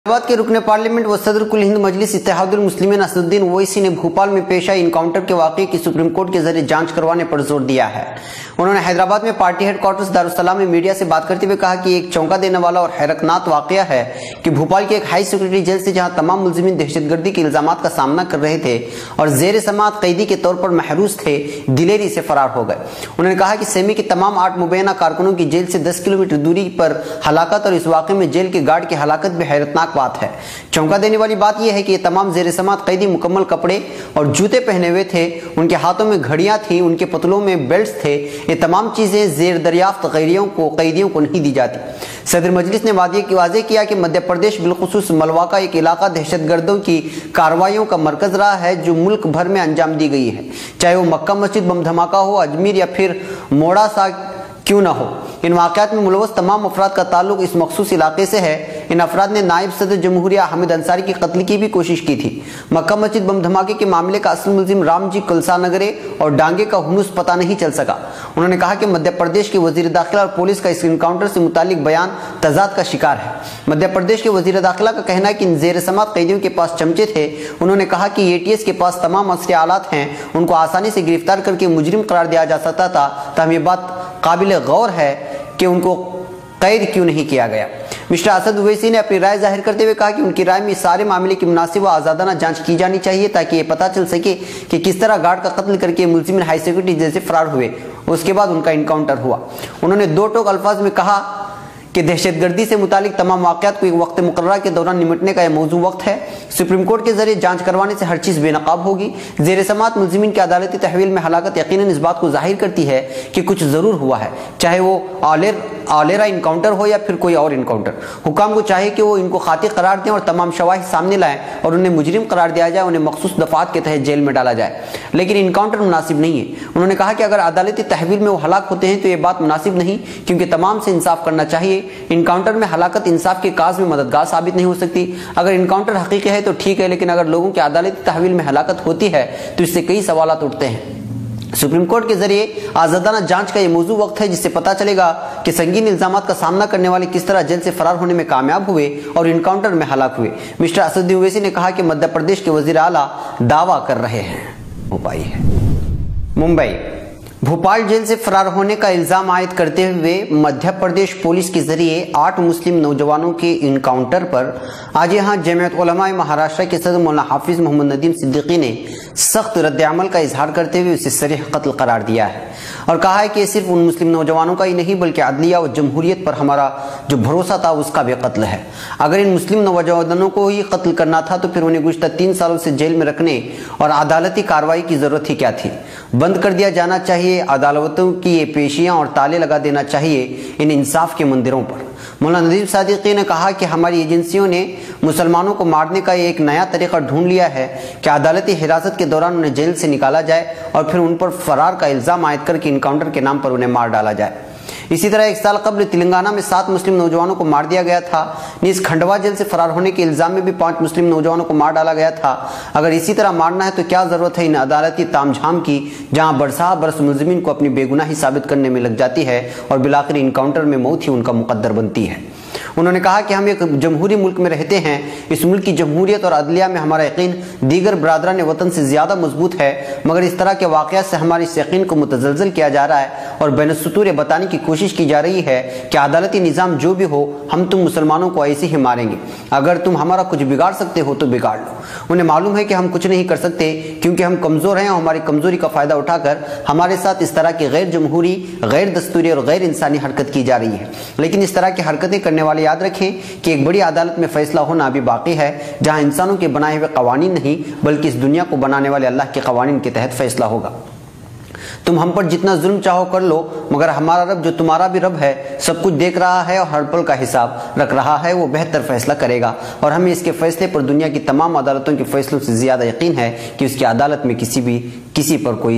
हैदराबाद के रुकने पार्लियामेंट व सदर कुल हिंद मजलिस इत्तेहादुल मुस्लिमीन असदुद्दीन ओवैसी ने भोपाल में पेश आए इनकाउंटर के वाकये की सुप्रीम कोर्ट के जरिए जांच करवाने पर जोर दिया है। उन्होंने हैदराबाद में पार्टी हेडक्वार्टर्स दारुस्सलाम में मीडिया से बात करते हुए कहा कि एक चौंका देने वाला और हैरतनाक वाकया है कि भोपाल के एक हाई सिक्योरिटी जेल से जहां तमाम मुलजिमीन दहशतगर्दी के इल्जामात का सामना कर रहे थे और जेर समाअत कैदी के तौर पर महरूस थे, दिलेरी से फरार हो गए। उन्होंने कहा कि सेमी के तमाम 8 मुबैना कारकुनों की जेल से 10 किलोमीटर दूरी पर हलाकत और इस वाकये में जेल के गार्ड की हलाकत भी हैरतनाक बात है। चौंका देने वाली बात यह है कि ये तमाम जेर समाअत कैदी मुकम्मल कपड़े और जूते पहने हुए थे, उनके हाथों में घड़ियां थी, उनके पतलों में बेल्ट थे। ये तमाम चीजें जेर दरियाफ्त कैदियों को नहीं दी जाती। सदर मजलिस ने वाज़ेह किया कि मध्य प्रदेश बिलखुसूस मलवा का एक इलाका दहशतगर्दों की कार्रवाइयों का मरकज रहा है जो मुल्क भर में अंजाम दी गई है, चाहे वो मक्का मस्जिद बम धमाका हो, अजमेर या फिर मोड़ा सा क्यों ना हो। इन वाक़यात में मुलवस तमाम अफराद का ताल्लुक इस मखसूस इलाके से है। इन अफराद ने नायब सदर जमहूरिया हामिद अंसारी की कत्ल की भी कोशिश की थी। मक्का मस्जिद बम धमाके के मामले का असल मुलजिम रामजी कुलसानगरे और डांगे का हुनूस पता नहीं चल सका। उन्होंने कहा कि मध्य प्रदेश के वजीर दाखिला और पुलिस का इस इनकाउंटर से मुतालिक बयान तजाद का शिकार है। मध्य प्रदेश के वजीर दाखिला का कहना है कि इन जेर समाअत कैदियों के पास चमचे थे। उन्होंने कहा कि एटीएस के पास तमाम असले आलात हैं, उनको आसानी से गिरफ्तार करके मुजरिम करार दिया जा सकता था। तब ये बात काबिल गौर है कि उनको कैद क्यों नहीं किया गया। मिस्टर असद ओवैसी ने अपनी राय जाहिर करते हुए कहा कि उनकी राय में इस सारे मामले की मुनासिब व आज़ादाना जांच की जानी चाहिए ताकि ये पता चल सके कि किस तरह गार्ड का कत्ल करके मुलजिम हाई सिक्योरिटी जेल से फरार हुए। उसके बाद उनका इनकाउंटर हुआ। उन्होंने 2 टोक अल्फाज में कहा कि दहशतगर्दी से मुतालिक तमाम वाक़यात को एक वक्त मुकर्रर के दौरान निमटने का यह मौजू वक्त है। सुप्रीम कोर्ट के जरिए जांच करवाने से हर चीज़ बेनकाब होगी। जेर समाअत मुलजिमीन की अदालती तहवील में हलाकत यकीनन इस बात को जाहिर करती है कि कुछ ज़रूर हुआ है, चाहे वो आलेरा इनकाउंटर हो या फिर कोई और इनकाउंटर। हुकाम को चाहिए कि वो इनको खाती करार दें और तमाम शवाहिद सामने लाएं और उन्हें मुजरिम करार दिया जाए, उन्हें मखसूस दफात के तहत जेल में डाला जाए। लेकिन इनकाउंटर मुनासिब नहीं है। उन्होंने कहा कि अगर अदालती तहवील में वो हलाक होते हैं तो ये बात मुनासिब नहीं, क्योंकि तमाम से इंसाफ करना चाहिए। इनकाउंटर में हलाकत इंसाफ के काज में मददगार साबित नहीं हो सकती। अगर इनकाउंटर हकीकी है तो ठीक है, लेकिन अगर लोगों की अदालती तहवील में हलाकत होती है तो इससे कई सवालात उठते हैं। सुप्रीम कोर्ट के जरिए आज़ादाना जांच का ये मौजू वक्त है जिससे पता चलेगा कि संगीन इल्जामात का सामना करने वाले किस तरह जेल से फरार होने में कामयाब हुए और इनकाउंटर में हलाक हुए। मिस्टर असदुद्दीन ओवैसी ने कहा कि मध्य प्रदेश के वजीर आला दावा कर रहे हैं। मुंबई भोपाल जेल से फरार होने का इल्जाम आयद करते हुए मध्य प्रदेश पुलिस के जरिए 8 मुस्लिम नौजवानों के इनकाउंटर पर आज यहां जमीयत उलमा महाराष्ट्र के सदर मौलाना हाफिज मोहम्मद नदीम सिद्दीकी ने सख्त रद्द-ए-अमल का इजहार करते हुए उसे सरीह कत्ल करार दिया है और कहा है कि सिर्फ उन मुस्लिम नौजवानों का ही नहीं बल्कि अदलिया और जमहूरियत पर हमारा जो भरोसा था उसका भी कत्ल है। अगर इन मुस्लिम नौजवानों को ही कत्ल करना था तो फिर उन्हें गुज़श्ता 3 सालों से जेल में रखने और अदालती कार्रवाई की जरूरत ही क्या थी। बंद कर दिया जाना चाहिए अदालतों की ये पेशियां और ताले लगा देना चाहिए इन इंसाफ के मंदिरों पर। मौलाना नदीम सिद्दीकी ने कहा कि हमारी एजेंसियों ने मुसलमानों को मारने का एक नया तरीका ढूंढ लिया है कि अदालती हिरासत के दौरान उन्हें जेल से निकाला जाए और फिर उन पर फरार का इल्जाम आयद करके इनकाउंटर के नाम पर उन्हें मार डाला जाए। इसी तरह 1 साल कबल तेलंगाना में 7 मुस्लिम नौजवानों को मार दिया गया था। नीस खंडवा जेल से फरार होने के इल्जाम में भी 5 मुस्लिम नौजवानों को मार डाला गया था। अगर इसी तरह मारना है तो क्या जरूरत है इन अदालती तामझाम की, जहां बरस मुलजिमीन को अपनी बेगुनाही साबित करने में लग जाती है और बिलाखिर इनकाउंटर में मौत ही उनका मुकद्दर बनती है। उन्होंने कहा कि हम एक जमहूरी मुल्क में रहते हैं। इस मुल्क की जमहूरियत और अदलिया में हमारा यकीन दीगर बरादरान वतन से ज्यादा मजबूत है, मगर इस तरह के वाक़यात से हमारे इस यकीन को मुतज़लज़ल किया जा रहा है और बैनुस्सुतूर बताने की कोशिश की जा रही है कि अदालती निज़ाम जो भी हो हम तुम मुसलमानों को ऐसे ही मारेंगे। अगर तुम हमारा कुछ बिगाड़ सकते हो तो बिगाड़ लो। उन्हें मालूम है कि हम कुछ नहीं कर सकते क्योंकि हम कमज़ोर हैं और हमारी कमज़ोरी का फ़ायदा उठाकर हमारे साथ इस तरह की गैर जमहूरी, गैर दस्तूरी और गैर इंसानी हरकत की जा रही है। लेकिन इस तरह की हरकतें करने वाले याद रखें कि एक बड़ी अदालत में फैसला होना अभी बाकी है, जहां इंसानों के बनाए हुए कवानीन नहीं बल्कि इस दुनिया को बनाने वाले अल्लाह के कवानीन के तहत फैसला होगा। तुम हम पर जितना जुल्म चाहो कर लो, मगर हमारा रब जो तुम्हारा भी रब है सब कुछ देख रहा है और हर पल का हिसाब रख रहा है। वो बेहतर फैसला करेगा और हमें इसके फैसले पर दुनिया की तमाम अदालतों के फैसलों से ज्यादा यकीन है कि उसकी अदालत में किसी पर कोई